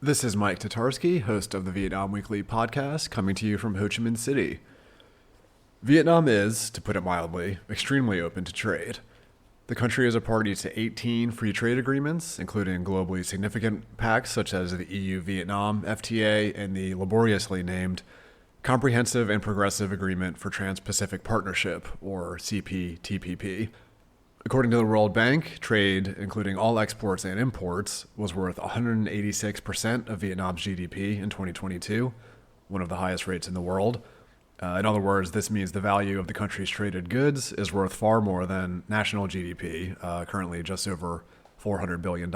This is Mike Tatarski, host of the Vietnam Weekly podcast, coming to you from Ho Chi Minh City. Vietnam is, to put it mildly, extremely open to trade. The country is a party to 18 free trade agreements, including globally significant pacts such as the EU-Vietnam FTA and the laboriously named Comprehensive and Progressive Agreement for Trans-Pacific Partnership, or CPTPP. According to the World Bank, trade, including all exports and imports, was worth 186% of Vietnam's GDP in 2022, one of the highest rates in the world. In other words, this means the value of the country's traded goods is worth far more than national GDP, currently just over $400 billion.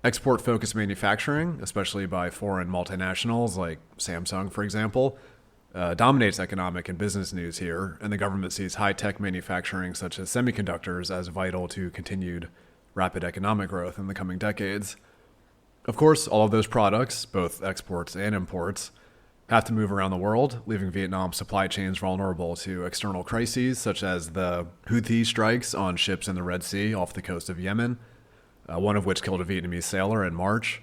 Export-focused manufacturing, especially by foreign multinationals like Samsung, for example, dominates economic and business news here, and the government sees high-tech manufacturing such as semiconductors as vital to continued rapid economic growth in the coming decades. Of course, all of those products, both exports and imports, have to move around the world, leaving Vietnam's supply chains vulnerable to external crises such as the Houthi strikes on ships in the Red Sea off the coast of Yemen, one of which killed a Vietnamese sailor in March,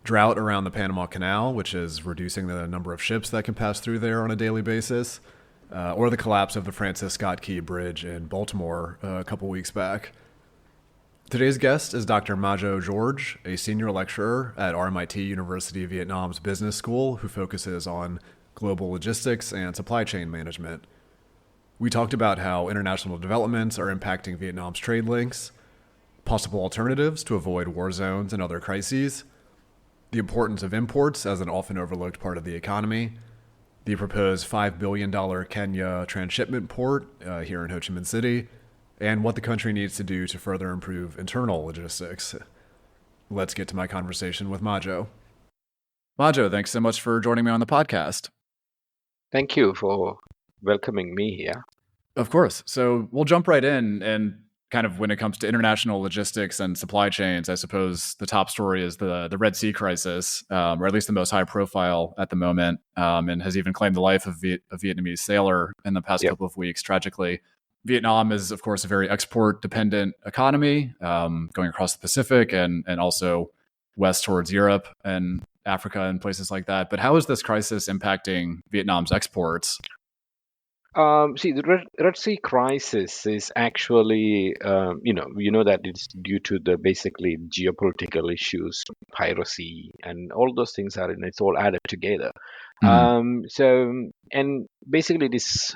drought around the Panama Canal, which is reducing the number of ships that can pass through there on a daily basis, or the collapse of the Francis Scott Key Bridge in Baltimore a couple weeks back. Today's guest is Dr. Majo George, a senior lecturer at RMIT University Vietnam's business school who focuses on global logistics and supply chain management. We talked about how international developments are impacting Vietnam's trade links, possible alternatives to avoid war zones and other crises, the importance of imports as an often overlooked part of the economy, the proposed $5 billion Can Gio transshipment port here in Ho Chi Minh City, and what the country needs to do to further improve internal logistics. Let's get to my conversation with Majo. Majo, thanks so much for joining me on the podcast. Thank you for welcoming me here. Of course. So we'll jump right in, and kind of when it comes to international logistics and supply chains, I suppose the top story is the Red Sea crisis, or at least the most high profile at the moment, and has even claimed the life of a Vietnamese sailor in the past couple of weeks, tragically. Vietnam is, of course, a very export-dependent economy, going across the Pacific and also west towards Europe and Africa and places like that. But how is this crisis impacting Vietnam's exports? The Red Sea crisis is actually, you know that it's due to the basically geopolitical issues, piracy, and all those things it's all added together. And basically it is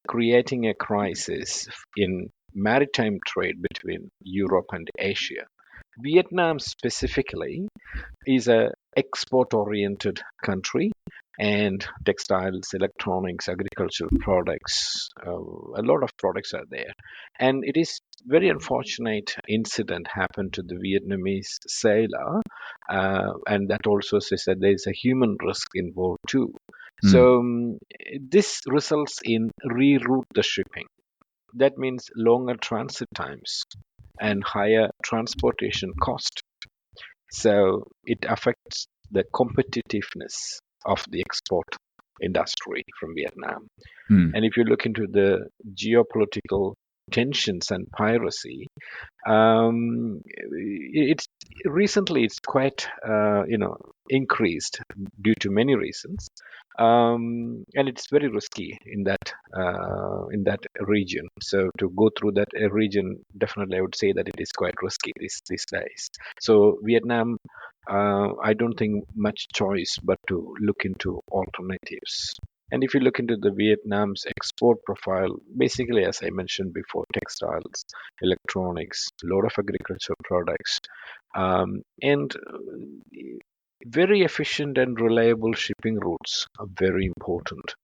creating a crisis in maritime trade between Europe and Asia. Vietnam specifically is a export-oriented country, and textiles, electronics, agricultural products, a lot of products are there. And it is very unfortunate incident happened to the Vietnamese sailor, and that also says that there is a human risk involved too. So this results in reroute the shipping. That means longer transit times and higher transportation cost. So it affects the competitiveness of the export industry from Vietnam. And if you look into the geopolitical tensions and piracy, it's quite increased due to many reasons, and it's very risky in that region. So to go through that region, definitely I would say that it is quite risky these days. So Vietnam, I don't think much choice but to look into alternatives. And if you look into the Vietnam's export profile, basically, as I mentioned before, textiles, electronics, a lot of agricultural products, and very efficient and reliable shipping routes are very important.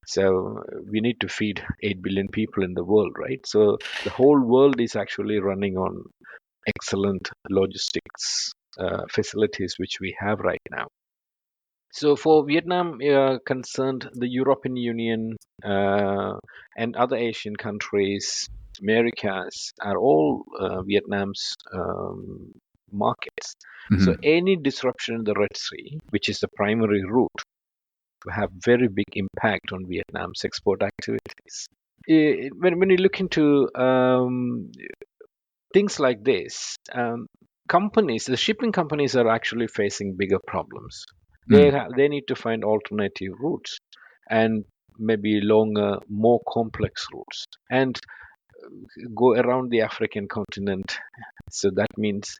So we need to feed 8 billion people in the world, right? So the whole world is actually running on excellent logistics facilities, which we have right now. So for Vietnam concerned, the European Union and other Asian countries, Americas, are all Vietnam's markets. So any disruption in the Red Sea, which is the primary route, will have very big impact on Vietnam's export activities. When you look into things like this, the shipping companies are actually facing bigger problems. They need to find alternative routes and maybe longer, more complex routes, and go around the African continent. So that means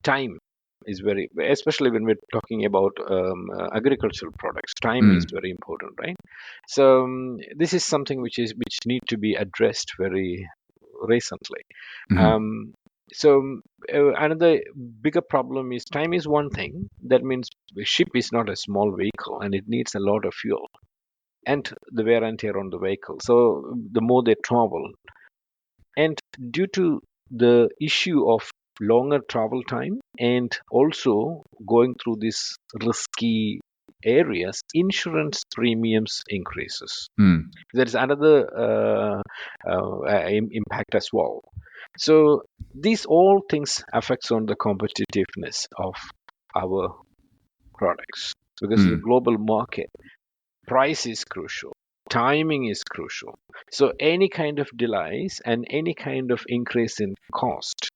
time is very, especially when we're talking about agricultural products, time is very important, right? So this is something which need to be addressed very recently. Another bigger problem is time is one thing. That means a ship is not a small vehicle and it needs a lot of fuel and the wear and tear on the vehicle. So the more they travel, and due to the issue of longer travel time and also going through these risky areas, insurance premiums increases. There is another impact as well. So these all things affects on the competitiveness of our products, because the global market, price is crucial, timing is crucial. So any kind of delays and any kind of increase in cost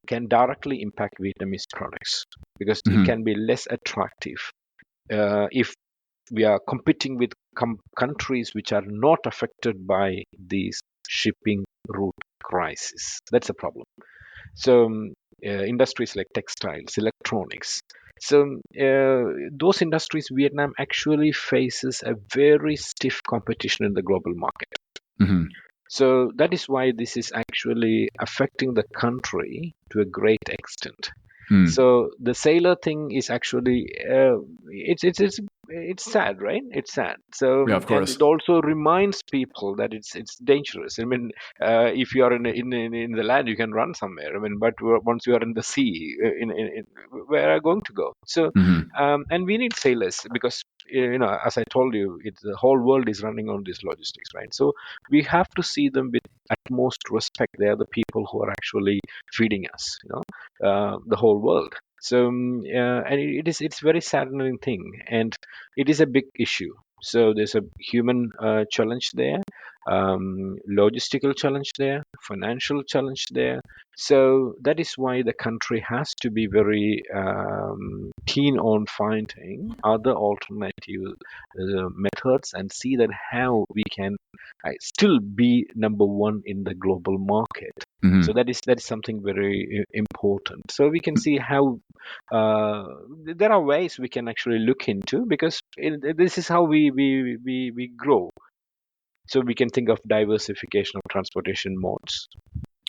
can directly impact Vietnamese products, because it can be less attractive if we are competing with countries which are not affected by these shipping route crisis. That's a problem. So industries like textiles, electronics. So those industries, Vietnam actually faces a very stiff competition in the global market. So that is why this is actually affecting the country to a great extent. So the sailor thing is actually it's sad, right? It's sad. So Yeah, of course. and it also reminds people that it's dangerous. I mean, if you are in the land, you can run somewhere. I mean, but once you are in the sea, where are you going to go? So and we need sailors, because as I told you, the whole world is running on this logistics, right? So we have to see them with utmost respect. They are the people who are actually feeding us, the whole world. So and it's very saddening thing, and it is a big issue. So there's a human challenge there, logistical challenge there, financial challenge there. So that is why the country has to be very keen on finding other alternative methods and see that how we can still be number one in the global market. So that is something very important. So we can see how there are ways we can actually look into, because this is how we grow. So we can think of diversification of transportation modes.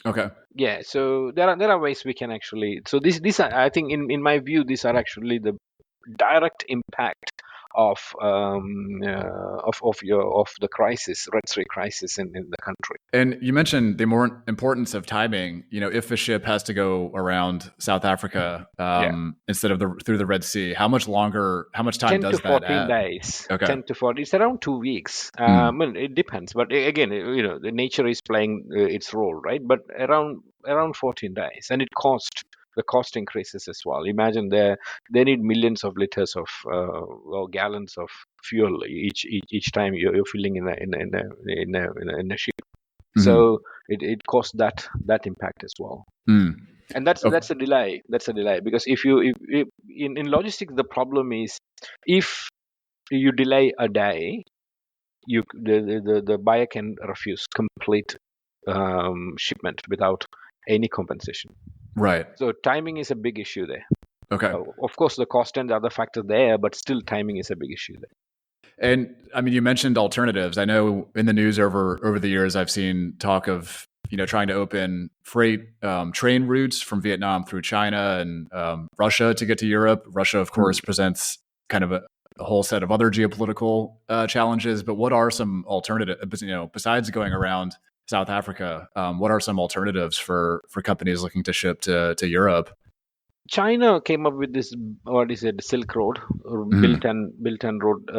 Okay. Yeah. So there are ways we can actually. So these are, I think, in my view, these are actually the direct impact of the crisis, Red Sea crisis in the country. And you mentioned the more importance of timing. If a ship has to go around South Africa instead of through the Red Sea, how much time does that add? 10 to 14 days. Okay. 10 to 14. It's around 2 weeks. Well, it depends, but again, the nature is playing its role, right? But around 14 days, and the cost increases as well. Imagine they need millions of liters of or gallons of fuel each time you're filling in a ship. So it costs that impact as well. And that's a delay. That's a delay, because if in logistics, the problem is if you delay a day, the buyer can refuse complete shipment without any compensation. Right. So timing is a big issue there. Okay. Of course, the cost and the other factor there, but still timing is a big issue there. And I mean, you mentioned alternatives. I know in the news over the years, I've seen talk of trying to open freight train routes from Vietnam through China and Russia to get to Europe. Russia, of course, presents kind of a whole set of other geopolitical challenges. But what are some alternatives? Besides going around South Africa, what are some alternatives for companies looking to ship to Europe? China came up with this, what is it, Silk Road, Belt and Road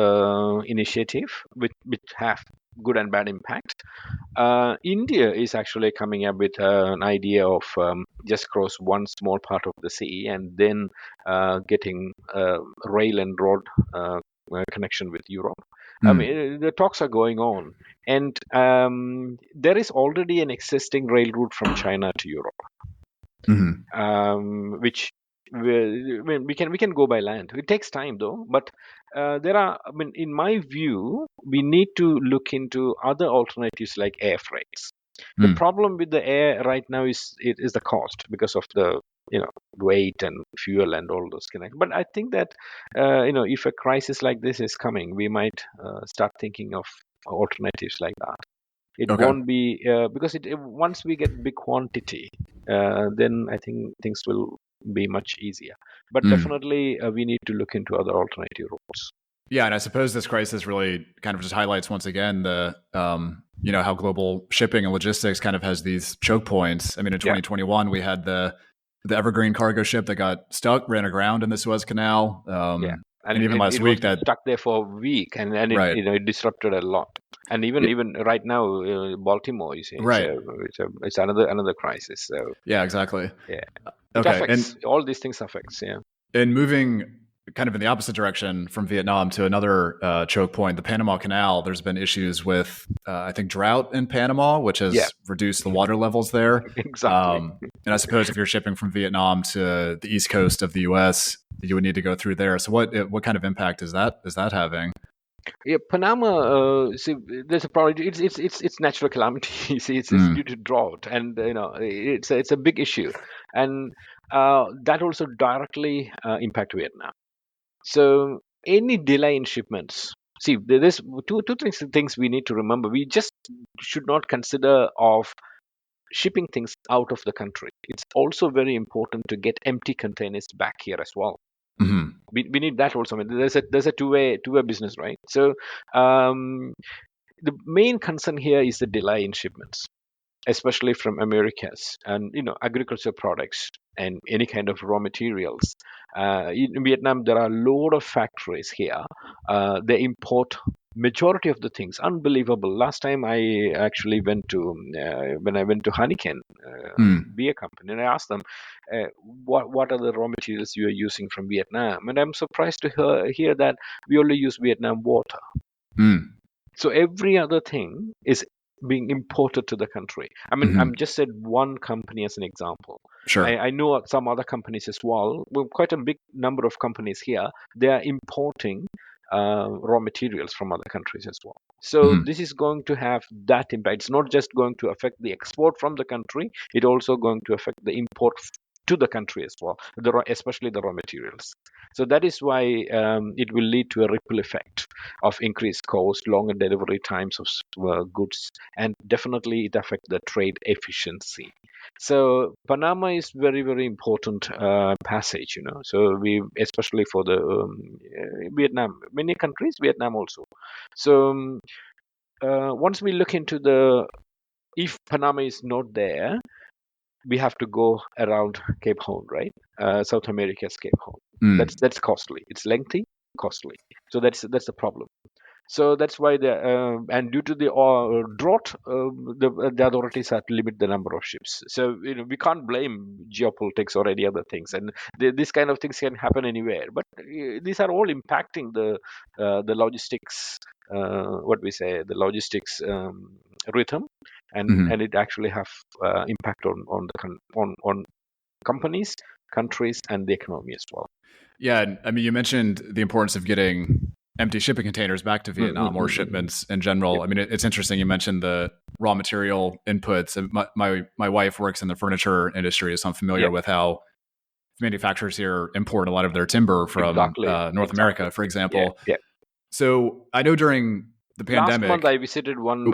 initiative, which have good and bad impact. India is actually coming up with an idea of just cross one small part of the sea and then getting rail and road connection with Europe. I mean, the talks are going on, and there is already an existing rail route from China to Europe, which we can go by land. It takes time though, but in my view, we need to look into other alternatives like air freights. The Mm. problem with the air right now is the cost because of the weight and fuel and all those connect. But I think that if a crisis like this is coming, we might start thinking of alternatives like that. It Okay. won't be because once we get big quantity, then I think things will be much easier. But Mm. definitely, we need to look into other alternative routes. Yeah, and I suppose this crisis really kind of just highlights once again the how global shipping and logistics kind of has these choke points. I mean, in 2021 we had the Evergreen cargo ship that got stuck, ran aground in the Suez Canal. And even last week was stuck there for a week, and right. it disrupted a lot. And even right now, Baltimore is right. It's another crisis. So yeah, exactly. Yeah, okay, affects, and all these things affects. Yeah. And moving kind of in the opposite direction from Vietnam to another choke point, the Panama Canal, there's been issues with, I think, drought in Panama, which has reduced the water levels there. Exactly. And I suppose if you're shipping from Vietnam to the east coast of the U.S., you would need to go through there. So what kind of impact is that having? Yeah, Panama. See, there's a problem. It's natural calamity. See, it's due to drought, and it's a big issue, and that also directly impact Vietnam. So any delay in shipments. See, there's two things we need to remember. We just should not consider of shipping things out of the country. It's also very important to get empty containers back here as well. Mm-hmm. We need that also. I mean, there's a two-way business, right? So the main concern here is the delay in shipments, especially from Americas and agriculture products and any kind of raw materials. In Vietnam, there are a lot of factories here. They import majority of the things. Unbelievable. Last time I actually went to when I went to Heineken beer company, and I asked them what are the raw materials you are using from Vietnam, and I'm surprised to hear that we only use Vietnam water. So every other thing is being imported to the country. I mean, I'm just said one company as an example. Sure. I know some other companies as well. Well, quite a big number of companies here. They are importing raw materials from other countries as well. So this is going to have that impact. It's not just going to affect the export from the country. It also going to affect the import to the country as well, especially the raw materials. So that is why it will lead to a ripple effect of increased cost, longer delivery times of goods, and definitely it affects the trade efficiency. So Panama is very, very important passage, So we, especially for the Vietnam, many countries, Vietnam also. So once we look into if Panama is not there, we have to go around Cape Horn, right? South America's Cape Horn. That's costly. It's lengthy, costly. So that's the problem. So that's why and due to the drought, the authorities have to limit the number of ships. So we can't blame geopolitics or any other things, and these kind of things can happen anywhere. But these are all impacting the logistics. The logistics rhythm, and it actually have impact on companies, countries, and the economy as well. Yeah, I mean, you mentioned the importance of getting empty shipping containers back to Vietnam or shipments in general. I mean, it's interesting. You mentioned the raw material inputs. My wife works in the furniture industry, so I'm familiar with how manufacturers here import a lot of their timber from North America, for example. Yeah. So I know during the pandemic. Last month, I visited one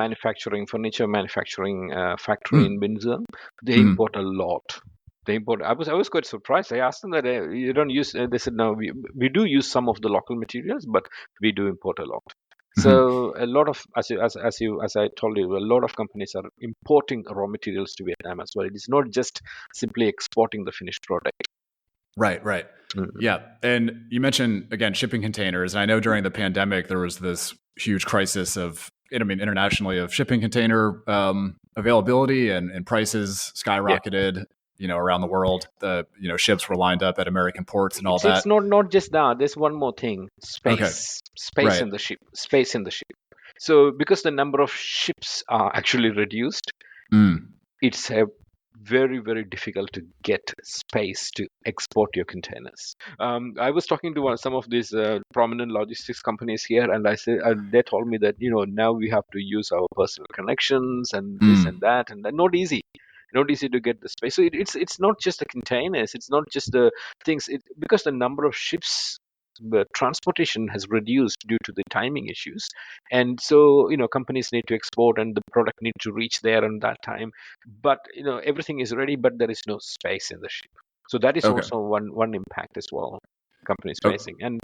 furniture manufacturing factory in Binzum. They import a lot. They import. I was quite surprised. I asked them that you don't use. They said no. We do use some of the local materials, but we do import a lot. So a lot of, as I told you, a lot of companies are importing raw materials to Vietnam as well. It is not just simply exporting the finished product. Right. Yeah. And you mentioned, again, shipping containers. And I know during the pandemic, there was this huge crisis internationally of shipping container availability and prices skyrocketed, around the world. The, ships were lined up at American ports and all that. It's not just that. There's one more thing. Space in the ship. Space in the ship. So because the number of ships are actually reduced, it's a very, very difficult to get space to export your containers. I was talking to some of these prominent logistics companies here, and they told me that now we have to use our personal connections and this and that, and not easy. Not easy to get the space. So it's not just the containers. It's not just the things. Because the number of ships, the transportation has reduced due to the timing issues, and so companies need to export and the product need to reach there on that time. But everything is ready, but there is no space in the ship. So that is Okay. also one impact as well companies Okay. facing. And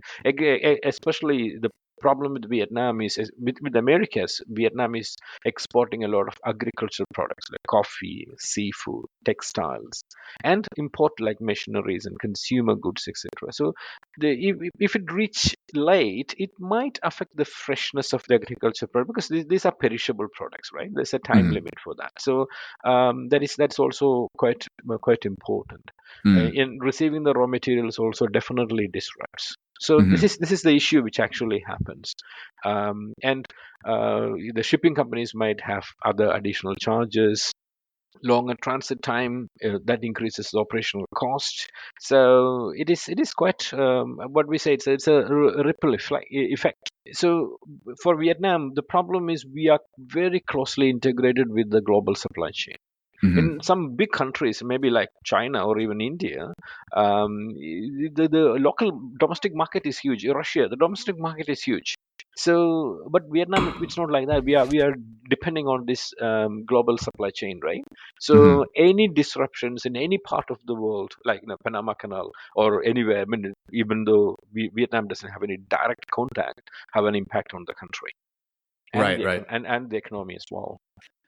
especially the problem with Vietnam is with Americas. Vietnam is exporting a lot of agricultural products like coffee, seafood, textiles, and import like machineries and consumer goods, etc. So if it reach late, it might affect the freshness of the agriculture product, because these are perishable products, right? There's a time Mm. limit for that. So that's also quite important. Mm. In receiving the raw materials also definitely disrupts. So this Hmm. is the issue which actually happens, and the shipping companies might have other additional charges, longer transit time, that increases the operational cost. So it is quite, what we say, it's a ripple effect. So for Vietnam, the problem is we are very closely integrated with the global supply chain. Hmm. In some big countries, maybe like China or even India, the local domestic market is huge. Russia, the domestic market is huge. So, but Vietnam, it's not like that. We are depending on this global supply chain, right? So, Hmm. any disruptions in any part of the world, like Panama Canal or anywhere, I mean, even though Vietnam doesn't have any direct contact, have an impact on the country and Right. the Right. and the economy as well.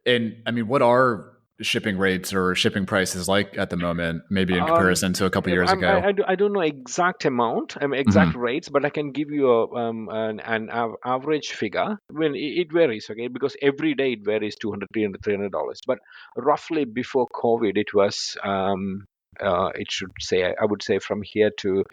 And I mean, what are shipping rates or shipping prices like at the moment, maybe in Um, comparison to a couple years I'm, ago? I don't know exact amount, exact Hmm. rates, but I can give you an average figure. When it varies, okay, because every day it varies 200, 300, $300. But roughly before COVID, it was, it should say, I would say from here to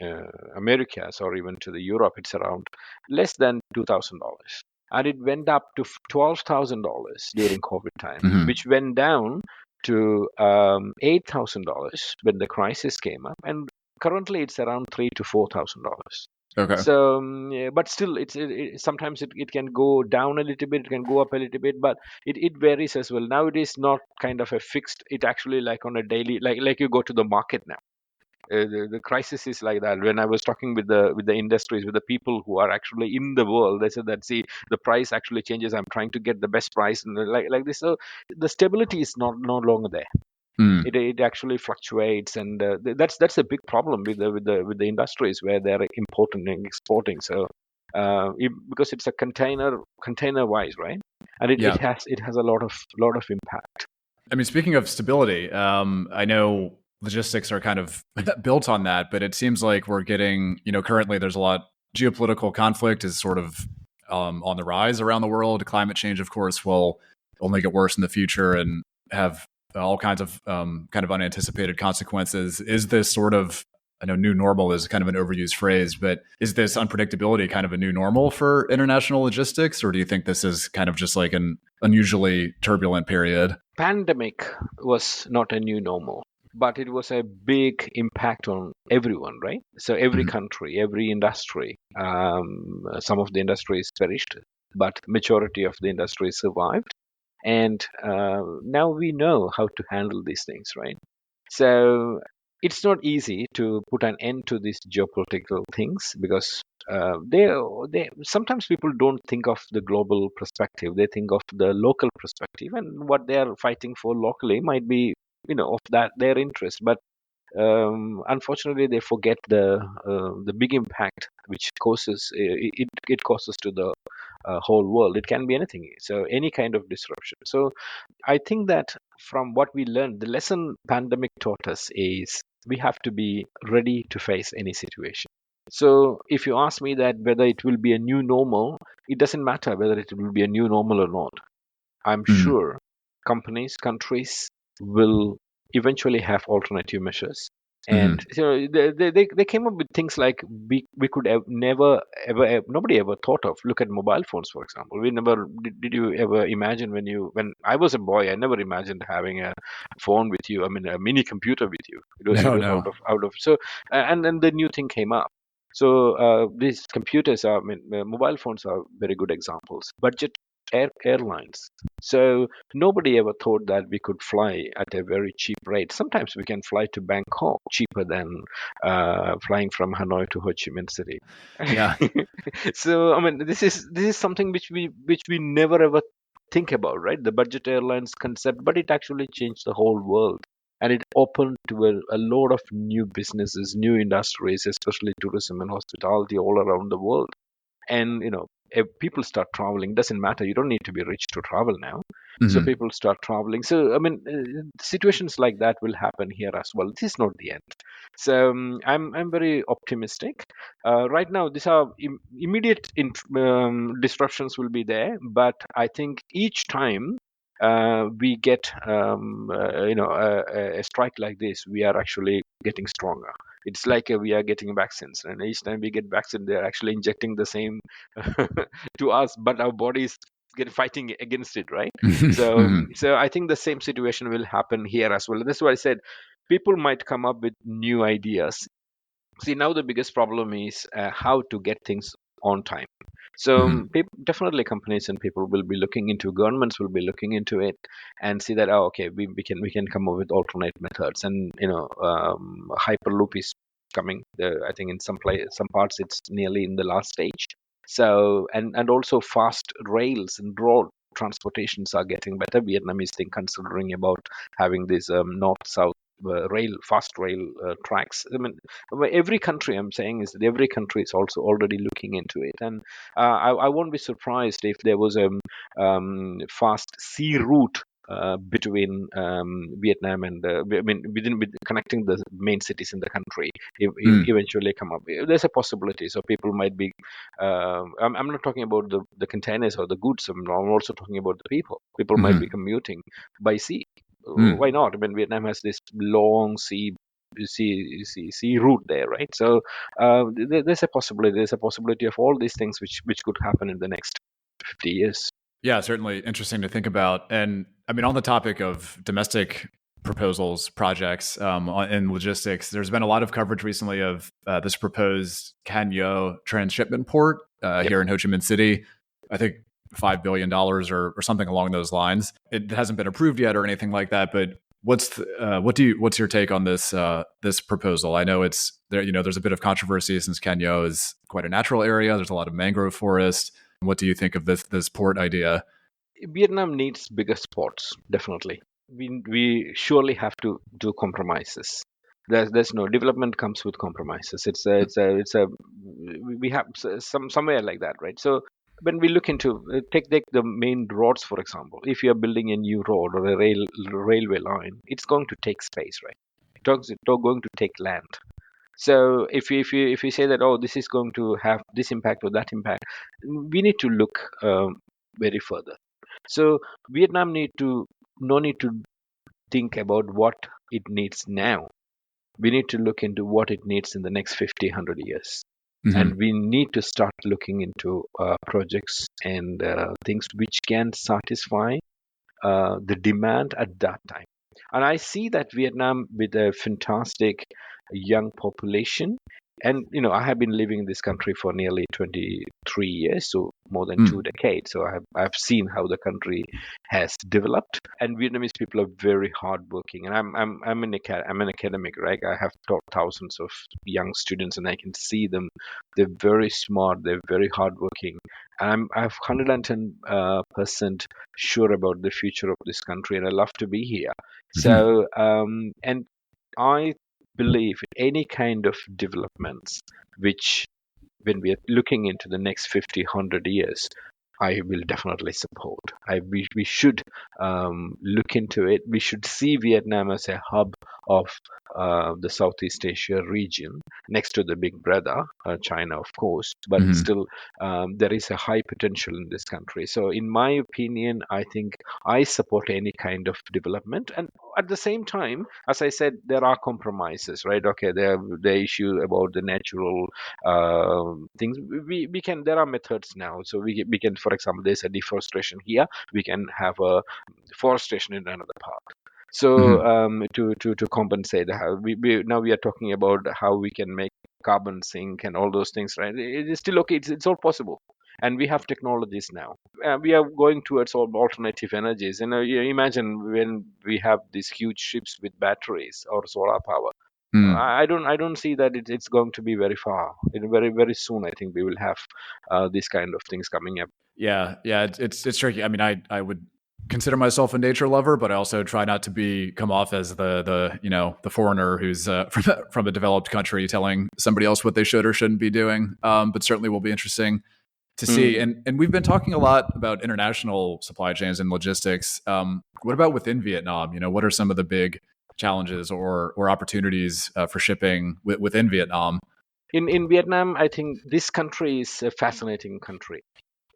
Americas or even to the Europe, it's around less than $2,000. And it went up to $12,000 during COVID time, Hmm. which went down to $8,000 when the crisis came up, and currently it's around $3,000 to $4,000. Okay. So, yeah, but still, sometimes it can go down a little bit, it can go up a little bit, but it varies as well. Now it is not kind of a fixed. It actually like on a daily, like you go to the market now. The crisis is like that. When I was talking with the industries, with the people who are actually in the world, they said that, see, the price actually changes. I'm trying to get the best price, and like this. So the stability is not no longer there. Mm. It actually fluctuates, and that's a big problem with the industries where they're importing and exporting. So because it's a container wise, right? And it, Yeah. it has it has a lot of impact. I mean, speaking of stability, I know logistics are kind of built on that, but it seems like we're getting, currently there's a lot, geopolitical conflict is sort of on the rise around the world. Climate change, of course, will only get worse in the future and have all kinds of kind of unanticipated consequences. Is this sort of, I know new normal is kind of an overused phrase, but is this unpredictability kind of a new normal for international logistics? Or do you think this is kind of just like an unusually turbulent period? Pandemic was not a new normal, but it was a big impact on everyone, right? So every Mhm. country, every industry, some of the industries perished, but majority of the industries survived. And now we know how to handle these things, right? So it's not easy to put an end to these geopolitical things, because they sometimes people don't think of the global perspective. They think of the local perspective, and what they are fighting for locally might be of that their interest. But unfortunately, they forget the big impact which causes it causes to the whole world. It can be anything, so any kind of disruption. So I think that from what we learned, the lesson pandemic taught us is we have to be ready to face any situation. So if you ask me that whether it will be a new normal, it doesn't matter whether it will be a new normal or not. I'm Mhm. sure countries will eventually have alternative measures. And so they came up with things like we could have never ever nobody ever thought of. Look at mobile phones, for example. We never did you ever imagine when I was a boy, I never imagined having a phone with you. I mean, a mini computer with you. It No, was no. out of so and then the new thing came up. So these computers are, I mean, mobile phones are very good examples. Budget airlines. So nobody ever thought that we could fly at a very cheap rate. Sometimes we can fly to Bangkok cheaper than flying from Hanoi to Ho Chi Minh City. Yeah. So I mean, this is something which we never ever think about, right? The budget airlines concept, but it actually changed the whole world. And it opened to a lot of new businesses, new industries, especially tourism and hospitality all around the world. And if people start traveling, doesn't matter, you don't need to be rich to travel now. So Hmm. people start traveling. So I mean, situations like that will happen here as well. This is not the end. So I'm very optimistic. Right now these are immediate disruptions will be there, but I think each time we get a strike like this, we are actually getting stronger. It's like we are getting vaccines, and each time we get vaccine, they're actually injecting the same to us, but our bodies get fighting against it, right? So, Hmm. so I think the same situation will happen here as well. That's why I said people might come up with new ideas. See, now the biggest problem is how to get things on time. So Hmm. definitely companies and people will be looking into, governments will be looking into it and see that, oh, okay, we can come up with alternate methods. And hyperloop is coming. I think in some parts it's nearly in the last stage. So and also fast rails and road transportations are getting better. Vietnam is considering about having this north south fast rail tracks. I mean, every country, I'm saying, is that every country is also already looking into it. And I won't be surprised if there was a fast sea route between Vietnam and I mean with connecting the main cities in the country. Eventually come up, there's a possibility. So people might be I'm not talking about the containers or the goods. I'm also talking about the people might be Hmm. commuting by sea. Hmm. Why not? I mean, Vietnam has this long sea route there, right? So there's a possibility. There's a possibility of all these things which could happen in the next 50 years. Yeah, certainly interesting to think about. And I mean, on the topic of domestic proposals, projects, in logistics, there's been a lot of coverage recently of this proposed Can Gio transshipment port Yep. here in Ho Chi Minh City. I think $5 billion or something along those lines. It hasn't been approved yet or anything like that. But what's your take on this proposal? I know it's there. There's a bit of controversy since Can Gio is quite a natural area. There's a lot of mangrove forest. What do you think of this port idea? Vietnam needs bigger ports, definitely. We surely have to do compromises. There's no development comes with compromises. It's a we have somewhere like that, right? So when we look into take the main roads, for example. If you are building a new road or a railway line, it's going to take space, right? It's going to take land. So if you say that, oh, this is going to have this impact or that impact, we need to look very further. So Vietnam no need to think about what it needs now. We need to look into what it needs in the next 50, 100 years. Hmm. And we need to start looking into projects and things which can satisfy the demand at that time. And I see that Vietnam, with a fantastic young population, and I have been living in this country for nearly 23 years, so more than two Mm. decades. So I've seen how the country has developed, and Vietnamese people are very hardworking. And I'm an academic, right? I have taught thousands of young students, and I can see them. They're very smart. They're very hardworking, and I've 110% sure about the future of this country, and I love to be here. Mhm. So, and I believe any kind of developments which, when we are looking into the next 50, 100 years, I will definitely support. We should look into it. We should see Vietnam as a hub of the Southeast Asia region, next to the big brother, China, of course. But Hmm. still, there is a high potential in this country. So, in my opinion, I think I support any kind of development. And at the same time, as I said, there are compromises, right? Okay, the issue about the natural things. We can, there are methods now. So we can, for example, there's a deforestation here. We can have a forestation in another part. So Hmm. to compensate, now we are talking about how we can make carbon sink and all those things, right? It is still okay. It's all possible. And we have technologies now. We are going towards all alternative energies. You imagine when we have these huge ships with batteries or solar power. Mm. I don't see that it's going to be very far. Very very soon, I think we will have these kind of things coming up. Yeah. It's tricky. I mean, I would consider myself a nature lover, but I also try not to come off as the the foreigner who's from a developed country telling somebody else what they should or shouldn't be doing. But certainly will be interesting to see. Mm. And we've been talking a lot about international supply chains and logistics. What about within Vietnam? What are some of the big challenges or opportunities for shipping within Vietnam? In Vietnam, I think this country is a fascinating country.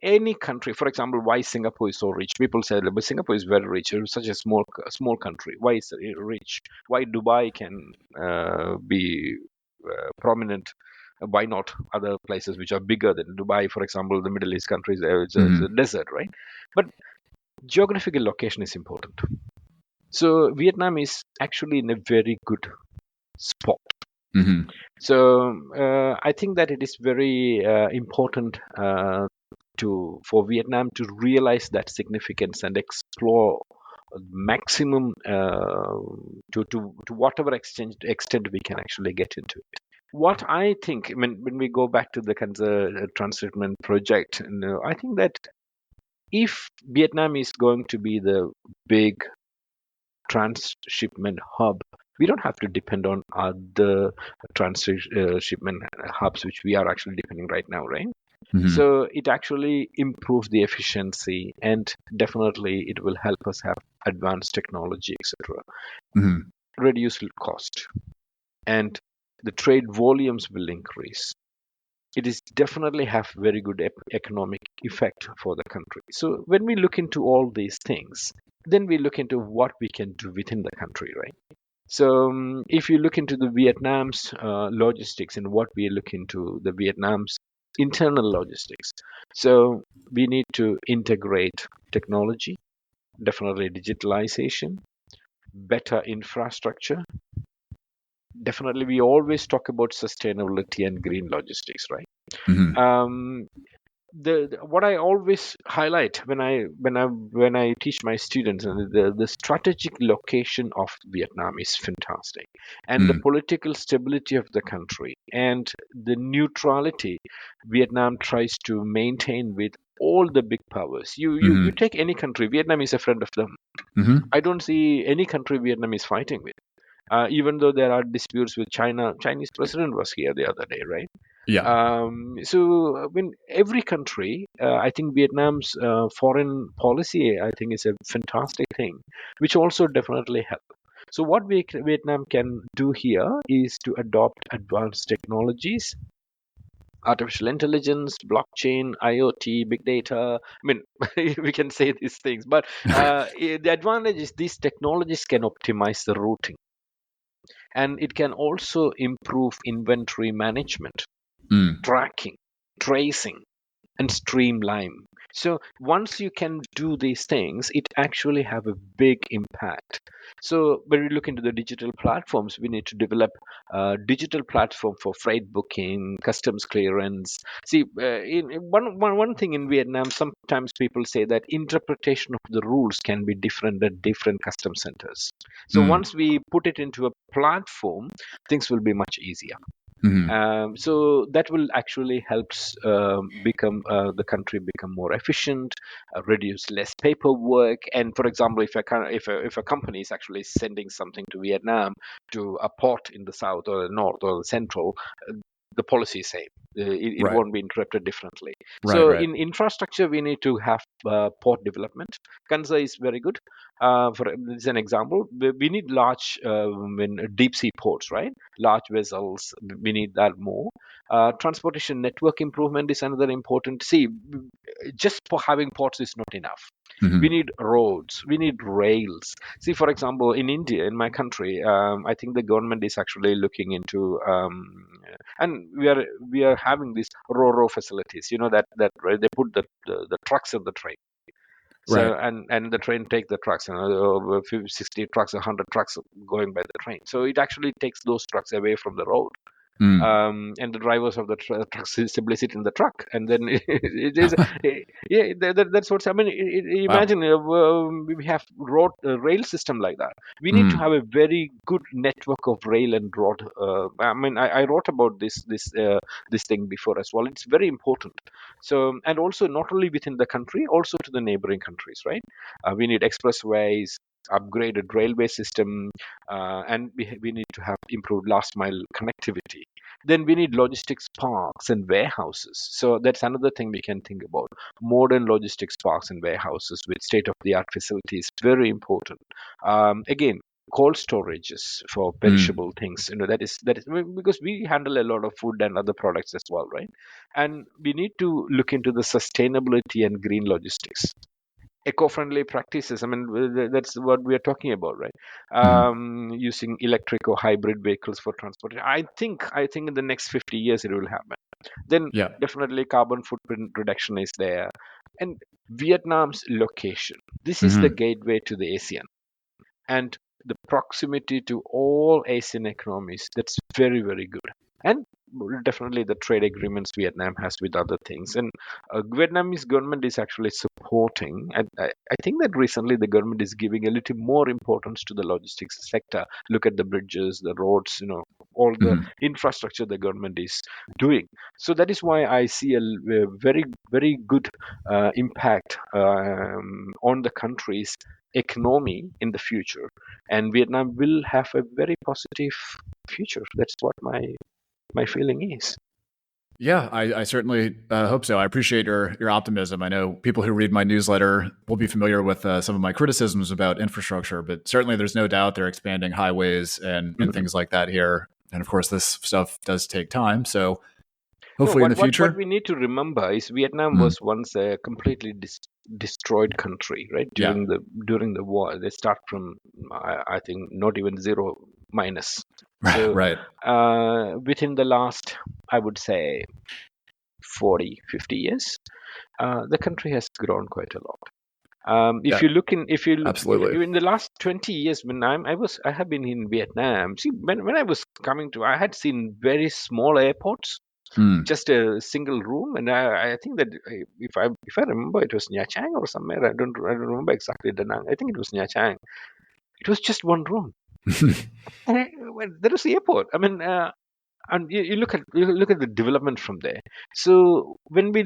Any country, for example, why Singapore is so rich? People say, but Singapore is very rich. It's such a small country. Why is it rich? Why Dubai can be prominent? Why not other places which are bigger than Dubai? For example, the Middle East countries, it's a Hmm. desert, right? But geographical location is important. So Vietnam is actually in a very good spot. Hmm. So I think that it is very important for Vietnam to realize that significance and explore maximum to whatever extent we can actually get into it. What I think, when we go back to the transshipment project, I think that if Vietnam is going to be the big transshipment hub, we don't have to depend on other transshipment hubs, which we are actually depending right now, right? Hmm. So it actually improves the efficiency, and definitely it will help us have advanced technology, etc. Hmm. Reduce cost, and the trade volumes will increase. It is definitely have very good economic effect for the country. So when we look into all these things, then we look into what we can do within the country, right? So if you look into the Vietnam's logistics and what we look into the Vietnam's internal logistics, so we need to integrate technology, definitely digitalization, better infrastructure. Definitely, we always talk about sustainability and green logistics, right? Hmm. Um, what I always highlight when I teach my students, and the strategic location of Vietnam is fantastic, and the Hmm. political stability of the country and the neutrality Vietnam tries to maintain with all the big powers. You Hmm. take any country, Vietnam is a friend of them. Hmm. I don't see any country Vietnam is fighting with. Even though there are disputes with China, Chinese president was here the other day, right? Yeah. So when every country, I think Vietnam's foreign policy, I think, is a fantastic thing, which also definitely help. So what Vietnam can do here is to adopt advanced technologies, artificial intelligence, blockchain, IoT, big data. I mean, we can say these things, but the advantage is these technologies can optimize the routing, and it can also improve inventory management, Mm. tracking, tracing, and streamline. So once you can do these things, it actually have a big impact. So when we look into the digital platforms, we need to develop a digital platform for freight booking, customs clearance. See, one thing in Vietnam, sometimes people say that interpretation of the rules can be different at different custom centers. So Mm. once we put it into a platform, things will be much easier. Mhm. So that will actually helps become the country become more efficient, reduce less paperwork. And for example, if a company is actually sending something to Vietnam to a port in the south or the north or the central, the policy is same. It Right. won't be interpreted differently. Right. So Right. in infrastructure, we need to have port development. Kanza is very good. For this is an example. We need large deep sea ports, right? Large vessels. We need that more. Transportation network improvement is another important. See, just for having ports is not enough. We Hmm. need roads, we need rails. See, for example, in India, in my country, I think the government is actually looking into, and we are having these ro facilities. You know that right? They put the trucks on the train. So Right. and the train take the trucks, 60 trucks, 100 trucks going by the train. So it actually takes those trucks away from the road, Mm. and the drivers of the truck simply sit in the truck, and then it is, yeah, that's what's. I mean, Wow. imagine we have rail system like that. We need to Mm. have a very good network of rail and road. I mean, I wrote about this thing before as well. It's very important. So, and also not only within the country, also to the neighboring countries, right? We need expressways, upgraded railway system, and we need to have improved last mile connectivity. Then we need logistics parks and warehouses. So that's another thing we can think about. Modern logistics parks and warehouses with state of the art facilities, very important. Again, cold storages for Mm. perishable things. That is because we handle a lot of food and other products as well, right? And we need to look into the sustainability and green logistics, eco-friendly practices. I mean, that's what we are talking about, right? Mm. Using electric or hybrid vehicles for transport. I think in the next 50 years it will happen. Then Yeah. definitely carbon footprint reduction is there. And Vietnam's location, this is the Hmm. gateway to the ASEAN, and the proximity to all Asian economies, that's very, very good. And definitely the trade agreements Vietnam has with other things. And Vietnamese government is actually supporting. And I think that recently the government is giving a little more importance to the logistics sector. Look at the bridges, the roads, all the Hmm. infrastructure the government is doing. So that is why I see a very, very good impact on the country's economy in the future, and Vietnam will have a very positive future. That's what my feeling is. Yeah, I certainly hope so. I appreciate your optimism. I know people who read my newsletter will be familiar with some of my criticisms about infrastructure, but certainly there's no doubt they're expanding highways and Mhm. things like that here. And of course, this stuff does take time. So No, hopefully in the what future. we need to remember is Vietnam Mm. was once a completely destroyed country, right? Yeah. During the war, they start from I think not even zero minus. So Right. within the last, I would say, 40, 50 years, the country has grown quite a lot. If Yeah. you look in, if you look Absolutely. in the last 20 years, when I have been in Vietnam. See, when I was coming to, I had seen very small airports, Mm. just a single room, and I think that if I remember, it was Nha Trang or somewhere. I don't remember exactly Da Nang. I think it was Nha Trang. It was just one room. Well, there was the airport. I mean, and you look at the development from there. So when we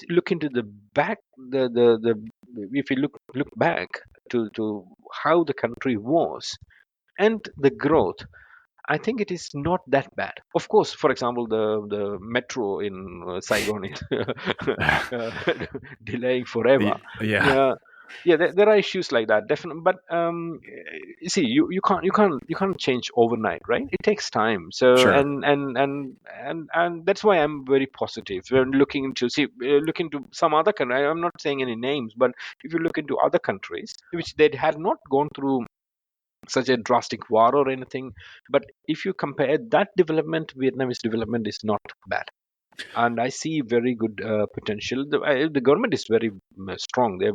look into the back, the if you look back to how the country was and the growth, I think it is not that bad. Of course, for example, the metro in Saigon is uh, delaying forever. Yeah. Yeah, yeah. There are issues like that, definitely. But you see, you can't change overnight, right? It takes time. So Sure. and that's why I'm very positive. We're looking into look into some other country. I'm not saying any names, but if you look into other countries which they had not gone through such a drastic war or anything. But if you compare that development, Vietnamese development is not bad. And I see very good potential. The government is very strong. The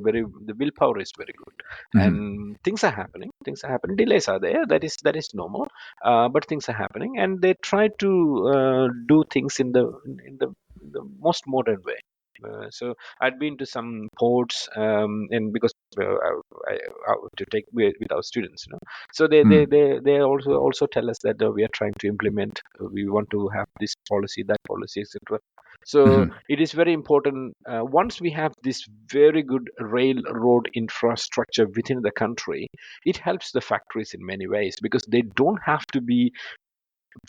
willpower is very good, Hmm. and things are happening. Things are happening. Delays are there. That is normal, but things are happening, and they try to do things in the most modern way. So I'd been to some ports, and because to take with our students, so Mm. they also tell us that we are trying to implement. We want to have this policy, that policy, etc. So Hmm. it is very important. Once we have this very good railroad infrastructure within the country, it helps the factories in many ways because they don't have to be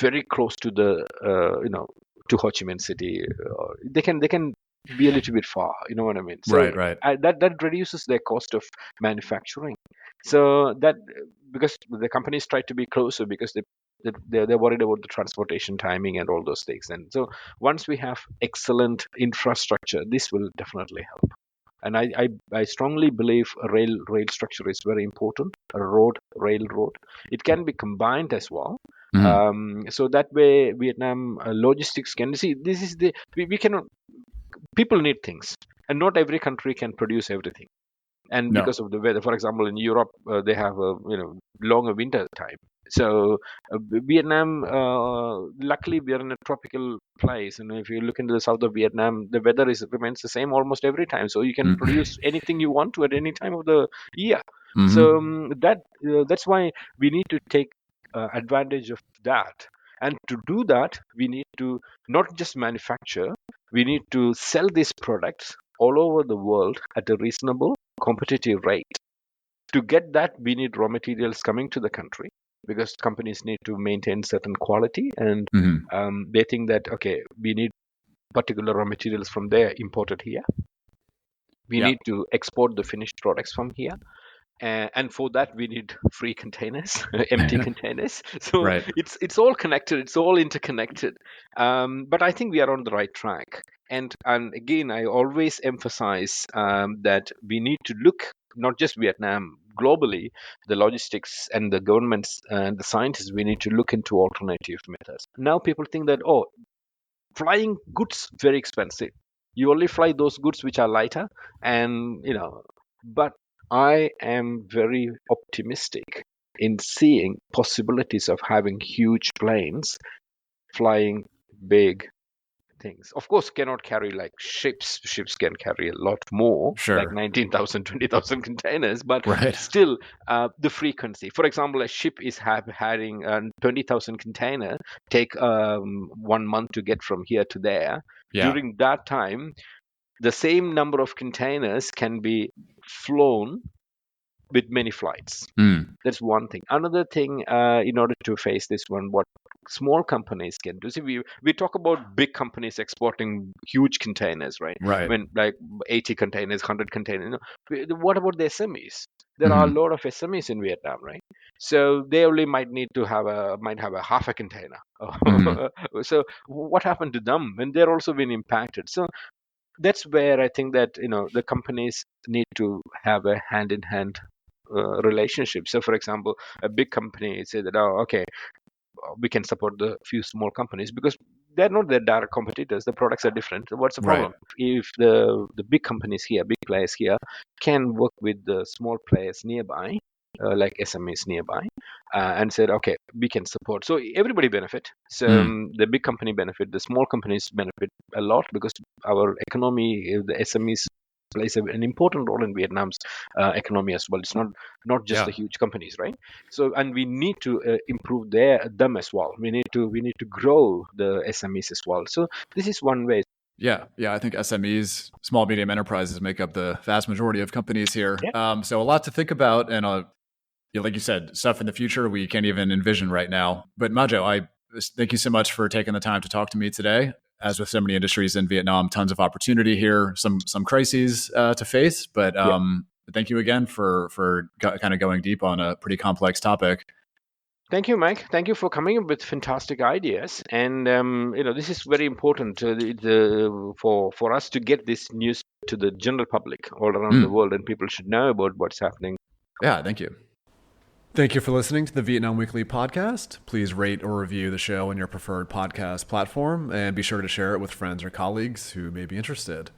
very close to the to Ho Chi Minh City. They can be a little bit far. You know what I mean? So Right. that reduces their cost of manufacturing. So that because the companies try to be closer because they're worried about the transportation timing and all those things. And so once we have excellent infrastructure, this will definitely help. And I strongly believe a rail structure is very important. A railroad. It can be combined as well. So that way, Vietnam logistics can see. This is we cannot. People need things, and not every country can produce everything. And No. because of the weather, for example, in Europe, they have a longer winter time. So Vietnam, luckily, we are in a tropical place, and if you look into the south of Vietnam, the weather remains the same almost every time. So you can produce anything you want to at any time of the year. So that's why we need to take advantage of that. And to do that, we need to not just manufacture, we need to sell these products all over the world at a reasonable, competitive rate. To get that, we need raw materials coming to the country because companies need to maintain certain quality, and they think that, okay, we need particular raw materials from there imported here. We need to export the finished products from here. And for that we need free containers, empty containers. So Right. it's all connected, it's all interconnected. But I think we are on the right track. And again, I always emphasize that we need to look not just Vietnam, globally, the logistics and the governments and the scientists, we need to look into alternative methods. Now people think that, oh, flying goods very expensive. You only fly those goods which are lighter, and but I am very optimistic in seeing possibilities of having huge planes flying big things. Of course, cannot carry like ships. Ships can carry a lot more, Sure. like 19,000, 20,000 containers, but Right. still the frequency. For example, a ship is having 20,000 container, take 1 month to get from here to there. Yeah. During that time, the same number of containers can be flown with many flights. That's one thing. Another thing, in order to face this one, what small companies can do. See, we talk about big companies exporting huge containers, right? Right. When like 80 containers, 100 containers. What about the SMEs? There are a lot of SMEs in Vietnam, right? So they only might have a half a container. So what happened to them? And they're also been impacted. So that's where I think that the companies need to have a hand-in-hand relationship. So, for example, a big company say that, oh, okay, we can support the few small companies because they're not their direct competitors. The products are different. What's the problem? If the big companies here, big players here, can work with the small players nearby, like SMEs nearby, and said, okay, we can support. So everybody benefit. So the big company benefit, the small companies benefit a lot because our economy, the SMEs plays an important role in Vietnam's economy as well. It's not just the huge companies, right? So, and we need to improve them as well. We need to grow the SMEs as well. So this is one way. Yeah. I think SMEs, small medium enterprises, make up the vast majority of companies here. Yeah. So a lot to think about, and like you said, stuff in the future we can't even envision right now. But Majo, I thank you so much for taking the time to talk to me today. As with so many industries in Vietnam, tons of opportunity here, some crises to face. But thank you again for kind of going deep on a pretty complex topic. Thank you, Mike. Thank you for coming up with fantastic ideas. And this is very important for us to get this news to the general public all around the world, and people should know about what's happening. Yeah, thank you. Thank you for listening to the Vietnam Weekly podcast. Please rate or review the show on your preferred podcast platform, and be sure to share it with friends or colleagues who may be interested.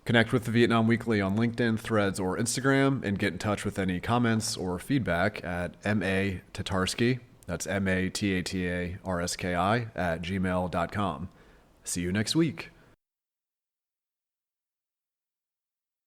Connect with the Vietnam Weekly on LinkedIn, Threads, or Instagram, and get in touch with any comments or feedback at matatarsky, that's MATATARSKI, @gmail.com. See you next week.